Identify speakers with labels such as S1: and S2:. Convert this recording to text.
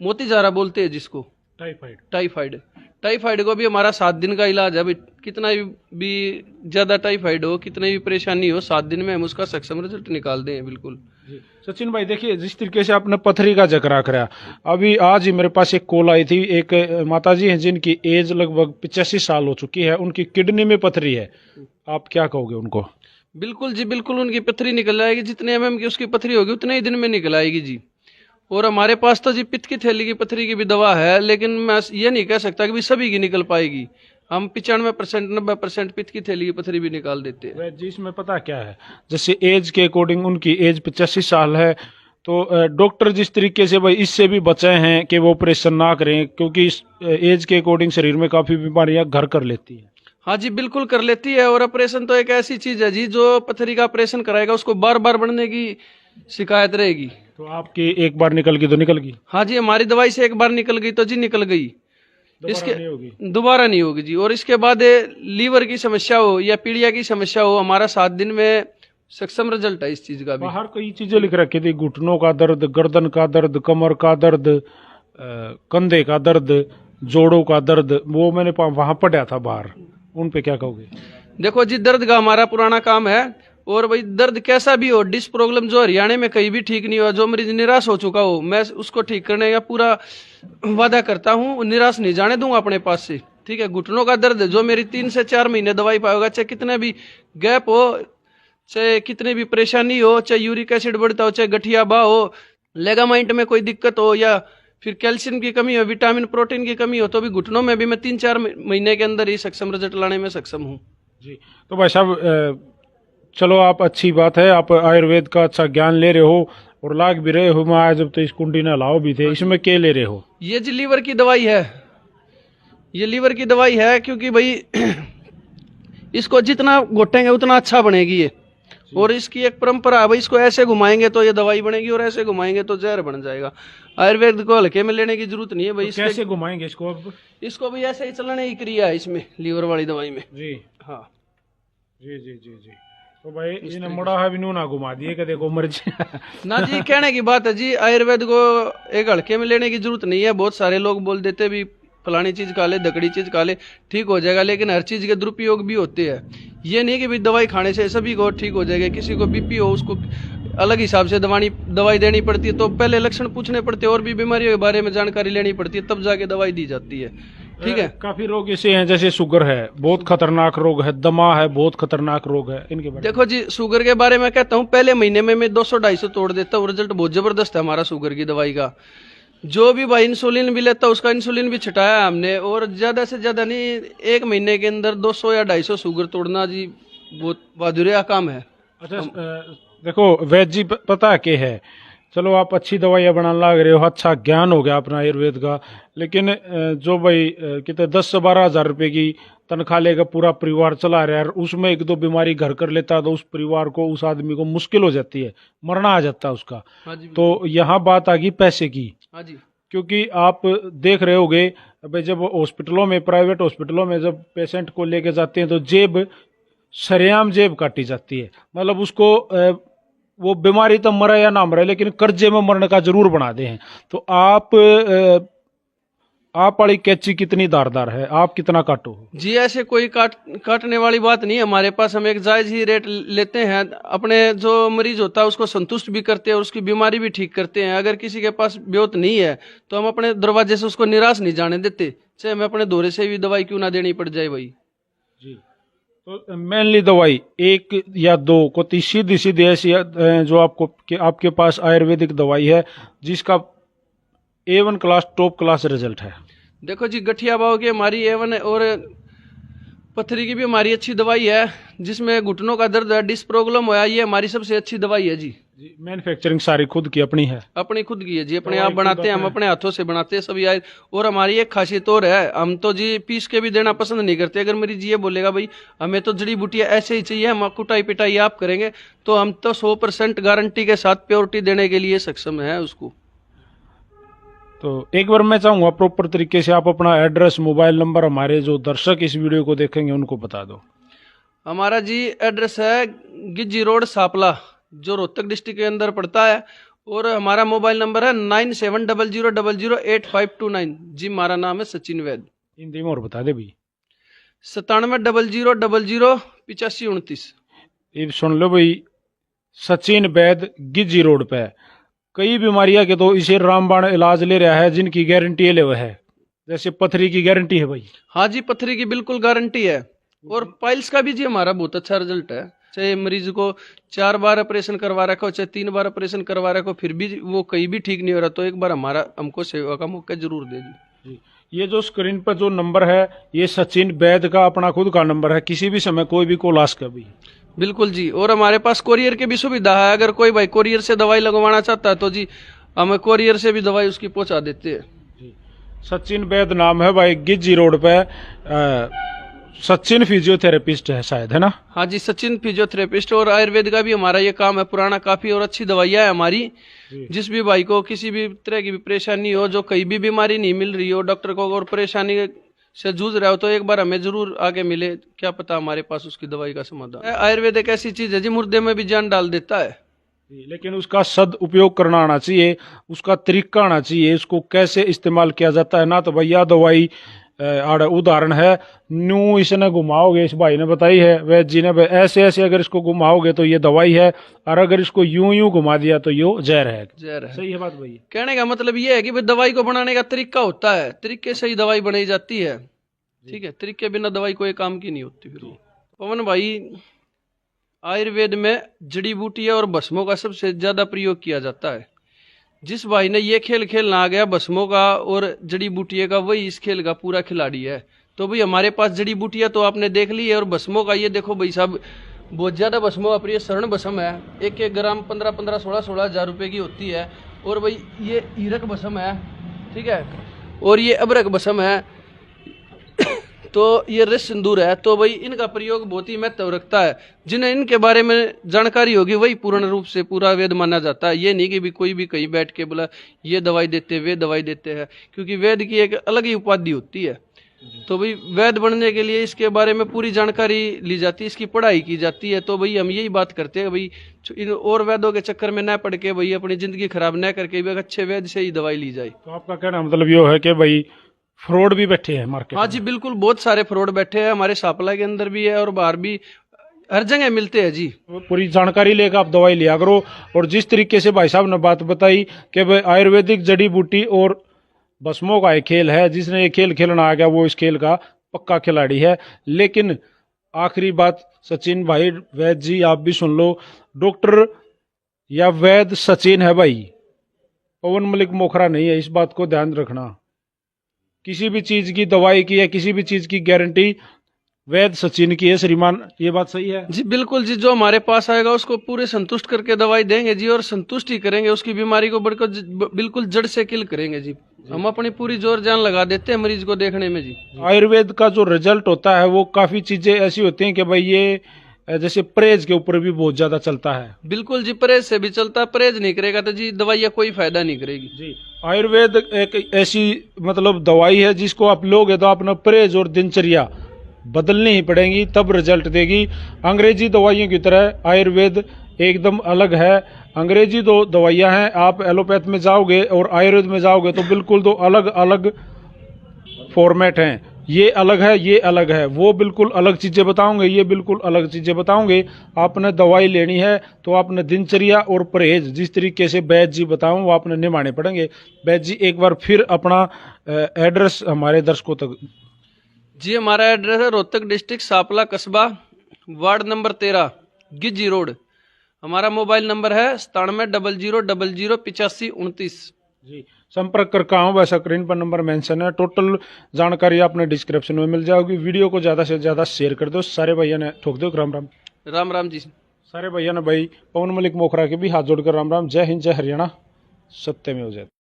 S1: मोतीजारा बोलते हैं जिसको, टाइफाइड। टाइफाइड को भी हमारा 7 दिन का इलाज है। कितना भी ज्यादा टाइफाइड हो, कितनी भी परेशानी हो, 7 दिन में हम उसका सक्षम रिजल्ट निकाल दें। बिल्कुल।
S2: सचिन भाई देखिए, जिस तरीके से आपने पथरी का जिक्र करा, अभी आज ही मेरे पास एक कॉल आई थी, एक माताजी हैं जिनकी एज लगभग 85 साल हो चुकी है, उनकी किडनी में पथरी है, आप क्या कहोगे उनको?
S1: बिल्कुल जी, बिल्कुल उनकी पथरी निकल आएगी। जितने mm की उसकी पथरी होगी उतने ही दिन में निकल आएगी जी। और हमारे पास तो जी पित्त की थैली की पथरी की भी दवा है, लेकिन मैं ये नहीं कह सकता कि भी सभी की निकल पाएगी। हम 95% 90% पित्त की थैली की पथरी भी निकाल देते हैं
S2: जी। इसमें पता क्या है, जैसे एज के अकॉर्डिंग उनकी एज 85 साल है, तो डॉक्टर जिस तरीके से भाई इससे भी बचे हैं कि वो ऑपरेशन ना करें, क्योंकि इस एज के अकॉर्डिंग शरीर में काफी बीमारियां घर कर लेती है।
S1: हाँ जी, बिल्कुल कर लेती है। और ऑपरेशन तो एक ऐसी चीज है जी, जो पथरी का ऑपरेशन कराएगा उसको बार बार बढ़ने की शिकायत रहेगी।
S2: तो आपकी एक बार निकल गई तो निकल गई?
S1: हाँ जी, हमारी दवाई से एक बार निकल गई तो जी निकल गई, इसके दोबारा नहीं होगी जी। और इसके बाद लीवर की समस्या हो या पीलिया की समस्या हो, हमारा 7 दिन में सक्षम रिजल्ट है इस चीज का भी।
S2: बाहर कई चीजें लिख रखी थी, घुटनों का दर्द, गर्दन का दर्द, कमर का दर्द, कंधे का दर्द, जोड़ों का दर्द, वो मैंने वहां पढ़ा था बाहर, उन पे क्या कहोगे?
S1: देखो जी, दर्द का हमारा पुराना काम है। और भाई दर्द कैसा भी हो, डिस्क प्रॉब्लम जो हरियाणा में कहीं भी ठीक नहीं हुआ, जो मरीज निराश हो चुका हो, मैं उसको ठीक करने का पूरा वादा करता हूँ, निराश नहीं जाने दूंगा अपने पास से। ठीक है, घुटनों का दर्द जो मेरी 3 से 4 महीने दवाई पाएगा, चाहे कितने भी गैप हो, चाहे कितनी भी परेशानी हो, चाहे यूरिक एसिड बढ़ता हो, चाहे गठिया बा हो, लेगामाइंट में कोई दिक्कत हो, या फिर कैल्शियम की कमी हो, विटामिन प्रोटीन की कमी हो, तो भी घुटनों में भी मैं 3-4 महीने के अंदर ही सक्षम रिजल्ट लाने में सक्षम हूँ
S2: जी। तो भाई साहब, चलो आप, अच्छी बात है, आप आयुर्वेद का अच्छा ज्ञान ले रहे हो और लाग भी रहे हो। मैं आज जब तो इस कुंडी ना लाओ भी थे, इसमें क्या ले रहे हो?
S1: ये जी लीवर की दवाई है, ये लीवर की दवाई है, क्योंकि भाई इसको जितना घोटेंगे उतना अच्छा बनेगी ये। और इसकी एक परंपरा है भाई, इसको ऐसे घुमाएंगे तो ये दवाई बनेगी और ऐसे घुमाएंगे तो जहर बन जाएगा। आयुर्वेद को हल्के में लेने की जरूरत नहीं है भाई।
S2: तो कैसे घुमाएंगे इसको अब?
S1: इसको भाई ऐसे ही चलने की क्रिया है इसमें, लीवर वाली दवाई में
S2: जी।
S1: हाँ
S2: जी जी जी जी। तो भाई इन्हें मुड़ा है भी नू ना घुमा दिए कि देखो मर्जी
S1: ना जी, कहने की बात है जी, आयुर्वेद को एक हल्के में लेने की जरूरत नहीं है। बहुत सारे लोग बोल देते भी फलानी चीज खा ले, दकड़ी चीज खा ले, ठीक हो जाएगा, लेकिन हर चीज के दुरुपयोग भी होते हैं। ये नहीं कि भी दवाई खाने से सभी को ठीक हो जाएगा। किसी को बीपी हो, उसको अलग हिसाब से दवाई देनी पड़ती है, तो पहले लक्षण पूछने पड़ते हैं और भी बीमारियों के बारे में जानकारी लेनी पड़ती है, तब जाके दवाई दी जाती है। ठीक है,
S2: काफी रोग ऐसे हैं, जैसे शुगर है, बहुत खतरनाक रोग है, दमा है, बहुत खतरनाक रोग है, इनके बारे
S1: देखो जी, शुगर के बारे में कहता हूँ, पहले महीने में मैं 200-250 तोड़ देता हूँ। रिजल्ट बहुत जबरदस्त है हमारा शुगर की दवाई का। जो भी भाई इंसुलिन भी लेता उसका इंसुलिन भी छटाया हमने, और ज्यादा से ज्यादा नहीं, 1 महीने के अंदर 200 या 250 शुगर तोड़ना जी बहुत बहादुरी का काम है।
S2: अच्छा, देखो वैद्य जी, पता क्या है, चलो आप अच्छी दवाइयाँ बनाने लग रहे हो, अच्छा ज्ञान हो गया अपना आयुर्वेद का, लेकिन जो भाई कितने 10 से 12 हजार रुपए की तनख्वाह लेकर पूरा परिवार चला रहा है, उसमें 1-2 बीमारी घर कर लेता है, तो उस परिवार को, उस आदमी को मुश्किल हो जाती है, मरना आ जाता है उसका। तो यहाँ बात आ गई पैसे की।
S1: हाँ जी,
S2: क्योंकि आप देख रहे होगे भाई, जब हॉस्पिटलों में, प्राइवेट हॉस्पिटलों में जब पेशेंट को लेके जाते हैं तो जेब, सरेआम जेब काटी जाती है। मतलब उसको वो बीमारी तो मरे या ना मरे, लेकिन कर्जे में मरने का जरूर बना दे हैं। तो आप वाली कैची कितनी धारदार है, आप कितना काटो
S1: जी? ऐसे कोई काटने वाली बात नहीं है हमारे पास। हम एक जायज ही रेट लेते हैं। अपने जो मरीज होता है उसको संतुष्ट भी करते हैं और उसकी बीमारी भी ठीक करते हैं। अगर किसी के पास ब्योत नहीं है तो हम अपने दरवाजे से उसको निराश नहीं जाने देते, चाहे हमें अपने दौरे से भी दवाई क्यों ना देनी पड़ जाए भाई
S2: जी। तो मेनली दवाई 1 या 2 को सीधी सीधी ऐसी जो आपके पास आयुर्वेदिक दवाई है जिसका A1 class, top class result है।
S1: देखो जी, गठिया बाव की हमारी A1 है, और पथरी की भी हमारी अच्छी दवाई है। जिसमें घुटनों का दर्द है, डिस्क प्रॉब्लम हुआ, ये हमारी सबसे अच्छी दवाई है जी।
S2: मैन्युफैक्चरिंग सारी खुद की अपनी है?
S1: अपनी खुद की है जी, अपने आप बनाते हैं हम, अपने हाथों से बनाते हैं सभी। और हमारी एक खासियत और है, हम तो जी पीस के भी देना पसंद नहीं करते। अगर मेरी जी ये बोलेगा भाई हमें तो जड़ी बूटियां ऐसे ही चाहिए, हम कुटाई पिटाई आप करेंगे, तो हम तो 100% गारंटी के साथ प्योरिटी देने के लिए सक्षम है उसको।
S2: तो एक बार मैं चाहूंगा प्रॉपर तरीके से आप अपना एड्रेस, मोबाइल नंबर, हमारे जो दर्शक इस वीडियो को देखेंगे उनको बता दो।
S1: हमारा जी एड्रेस है गिज्जी रोड, सापला, जो रोहतक डिस्ट्रिक्ट के अंदर पड़ता है। और हमारा मोबाइल नंबर है 9700008529। जी हमारा नाम है सचिन वैद।
S2: हिंदी में और बता दे भाई।
S1: 9700008529।
S2: ये सुन लो भाई, सचिन वैद गिज्जी रोड पे। कई बीमारियां के तो इसे रामबाण इलाज ले रहा है जिनकी गारंटी ले हुआ है, जैसे पथरी की गारंटी है भाई।
S1: हाँ जी, पथरी की बिल्कुल गारंटी है। और पाइल्स का भी जी हमारा बहुत अच्छा रिजल्ट है। चाहे मरीज को 4 बार ऑपरेशन करवा रखा हो, चाहे 3 बार ऑपरेशन करवा रखा हो, फिर भी वो कहीं भी ठीक नहीं हो रहा, तो एक बार हमको सेवा का मौका जरूर दे जी।
S2: ये जो स्क्रीन पर जो नंबर है, ये सचिन वैद का अपना खुद का नंबर है, किसी भी समय कोई भी कॉल आ सके भाई।
S1: बिल्कुल जी। और हमारे पास कोरियर की भी सुविधा है। अगर कोई भाई कोरियर से दवाई लगवाना चाहता है तो जी हम कोरियर से भी दवाई उसकी पहुंचा देते हैं।
S2: सचिन वैद नाम है भाई, गिज्जी रोड पे। सचिन फिजियोथेरेपिस्ट है शायद, है ना?
S1: हाँ जी, सचिन फिजियोथेरेपिस्ट। और आयुर्वेद का भी हमारा ये काम है पुराना काफी, और अच्छी दवाइयाँ है हमारी। जिस भी भाई को किसी भी तरह की भी परेशानी हो, जो कहीं भी बीमारी नहीं मिल रही हो डॉक्टर को, और परेशानी से जूझ रहा हो, तो एक बार हमें जरूर आके मिले। क्या पता हमारे पास उसकी दवाई का समाधान। आयुर्वेद एक ऐसी चीज है जी, मुर्दे में भी जान डाल देता है।
S2: लेकिन उसका सद उपयोग करना आना चाहिए, उसका तरीका आना चाहिए, उसको कैसे इस्तेमाल किया जाता है ना। तो भैया दवाई उदाहरण है, न्यू इसने घुमाओगे, इस भाई ने बताई है वैद जी ने, ऐसे ऐसे अगर इसको घुमाओगे तो ये दवाई है, और अगर इसको यूं यूं घुमा दिया तो ये जहर है।
S1: जहर है।
S2: सही है बात भाई।
S1: कहने का मतलब ये है कि भाई दवाई को बनाने का तरीका होता है, तरीके से ही दवाई बनाई जाती है। ठीक है, तरीके बिना दवाई कोई काम की नहीं होती। फिर पवन भाई, आयुर्वेद में जड़ी बूटियां और भस्मों का सबसे ज्यादा प्रयोग किया जाता है। जिस भाई ने ये खेल खेलना आ गया भस्मों का और जड़ी बूटियों का, वही इस खेल का पूरा खिलाड़ी है। तो भाई हमारे पास जड़ी बूटियां तो आपने देख ली है, और भस्मों का ये देखो भाई साहब, बहुत ज्यादा भस्मों का प्रिय स्वर्ण भस्म है। 1-1 ग्राम 15-15, 16-16 हजार रुपए की होती है। और भाई ये हीरक भस्म है, ठीक है, और ये अबरक भस्म है, तो ये रस सिंदूर है। तो भाई इनका प्रयोग बहुत ही महत्व रखता है। जिन्हें इनके बारे में जानकारी होगी वही पूर्ण रूप से पूरा वेद माना जाता है। ये नहीं कि भी कोई भी कहीं बैठ के बोला ये दवाई देते वे दवाई देते हैं, क्योंकि वेद की एक अलग ही उपाधि होती है। तो भाई वेद बनने के लिए इसके बारे में पूरी जानकारी ली जाती है, इसकी पढ़ाई की जाती है। तो भाई हम यही बात करते हैं भाई, इन और वेदों के चक्कर में न पड़ के भाई अपनी जिंदगी खराब न करके भाई अच्छे वेद से ही दवाई ली जाए।
S2: तो आपका कहना मतलब ये है कि भाई फ्रॉड भी बैठे हैं मार्केट
S1: हाँ
S2: में?
S1: जी बिल्कुल, बहुत सारे फ्रॉड बैठे हैं हमारे सापला के अंदर भी है, और बाहर भी हर जगह मिलते हैं जी।
S2: पूरी जानकारी लेकर आप दवाई लिया करो। और जिस तरीके से भाई साहब ने बात बताई कि भाई आयुर्वेदिक जड़ी बूटी और भस्मों का एक खेल है, जिसने ये खेल खेलना आ गया वो इस खेल का पक्का खिलाड़ी है। लेकिन आखिरी बात सचिन भाई वैद जी आप भी सुन लो, डॉक्टर या वैद सचिन है भाई, पवन मलिक मोखरा नहीं है, इस बात को ध्यान रखना। किसी भी चीज की दवाई की या किसी भी चीज की गारंटी वैद सचिन की है श्रीमान, ये बात सही है
S1: जी? बिल्कुल जी, जो हमारे पास आएगा उसको पूरे संतुष्ट करके दवाई देंगे जी, और संतुष्ट ही करेंगे। उसकी बीमारी को बिल्कुल जड़ से किल करेंगे जी। हम अपनी पूरी जोर जान लगा देते हैं मरीज को देखने में जी।
S2: आयुर्वेद का जो रिजल्ट होता है वो काफी चीजें ऐसी होती हैं कि भाई ये जैसे परहेज के ऊपर भी बहुत ज्यादा चलता है।
S1: बिल्कुल जी, परहेज से भी चलता है। परहेज नहीं करेगा तो जी दवाइयाँ कोई फायदा नहीं करेगी
S2: जी। आयुर्वेद एक ऐसी मतलब दवाई है जिसको आप लोगे तो अपना परहेज और दिनचर्या बदलनी ही पड़ेगी, तब रिजल्ट देगी। अंग्रेजी दवाइयों की तरह आयुर्वेद एकदम अलग है। अंग्रेजी दो दवाइयां हैं, आप एलोपैथ में जाओगे और आयुर्वेद में जाओगे तो बिल्कुल दो अलग अलग फॉर्मेट हैं। ये अलग है, ये अलग है, वो बिल्कुल अलग चीजें बताओगे, ये बिल्कुल अलग चीजें बताओगे। आपने दवाई लेनी है तो आपने दिनचर्या और परहेज जिस तरीके से वैद जी बताऊं वो आपने निभाने पड़ेंगे। वैद जी एक बार फिर अपना एड्रेस हमारे दर्शकों तक।
S1: जी हमारा एड्रेस है रोहतक डिस्ट्रिक्ट सापला कस्बा, वार्ड नंबर 13, गिज्जी रोड। हमारा मोबाइल नंबर है 9700008529।
S2: जी, संपर्क कर कहा हूँ वैसा स्क्रीन पर नंबर मेंशन है। टोटल जानकारी आपने डिस्क्रिप्शन में मिल जाएगी। वीडियो को ज्यादा से ज्यादा शेयर कर दो। सारे भैया ने ठोक दो राम राम।
S1: राम राम जी।
S2: सारे भैया ने भाई पवन मलिक मोखरा के भी हाथ जोड़कर राम राम। जय हिंद, जय हरियाणा, सत्य में हो जाए।